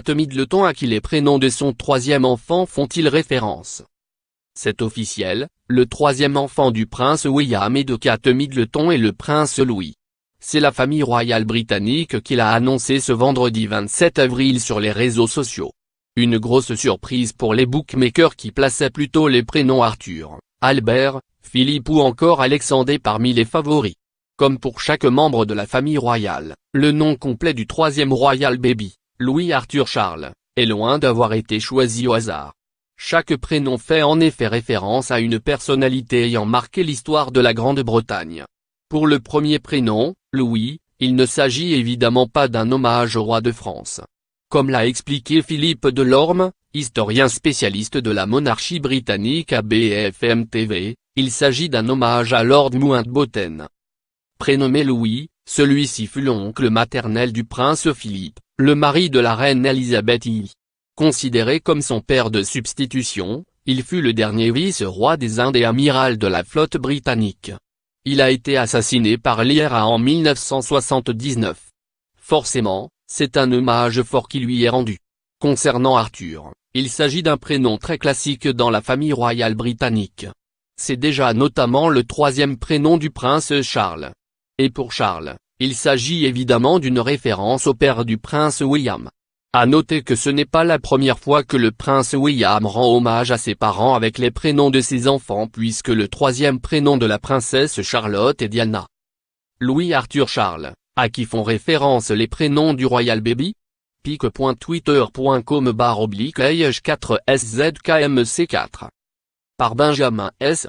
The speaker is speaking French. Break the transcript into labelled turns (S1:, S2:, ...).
S1: Kate Middleton à qui les prénoms de son troisième enfant font-ils référence. C'est officiel, le troisième enfant du prince William et de Kate Middleton est le prince Louis. C'est la famille royale britannique qui l'a annoncé ce vendredi 27 avril sur les réseaux sociaux. Une grosse surprise pour les bookmakers qui plaçaient plutôt les prénoms Arthur, Albert, Philippe ou encore Alexandre parmi les favoris. Comme pour chaque membre de la famille royale, le nom complet du troisième royal baby, Louis Arthur Charles, est loin d'avoir été choisi au hasard. Chaque prénom fait en effet référence à une personnalité ayant marqué l'histoire de la Grande-Bretagne. Pour le premier prénom, Louis, il ne s'agit évidemment pas d'un hommage au roi de France. Comme l'a expliqué Philippe Delorme, historien spécialiste de la monarchie britannique à BFM TV, il s'agit d'un hommage à Lord Mountbatten. Prénommé Louis, celui-ci fut l'oncle maternel du prince Philippe, le mari de la reine Elisabeth I. Considéré comme son père de substitution, il fut le dernier vice-roi des Indes et amiral de la flotte britannique. Il a été assassiné par l'IRA en 1979. Forcément, c'est un hommage fort qui lui est rendu. Concernant Arthur, il s'agit d'un prénom très classique dans la famille royale britannique. C'est déjà notamment le troisième prénom du prince Charles. Et pour Charles, il s'agit évidemment d'une référence au père du prince William. À noter que ce n'est pas la première fois que le prince William rend hommage à ses parents avec les prénoms de ses enfants puisque le troisième prénom de la princesse Charlotte est Diana. Louis Arthur Charles, à qui font référence les prénoms du royal baby? pic.twitter.com/4szkmc4. Par Benjamin S.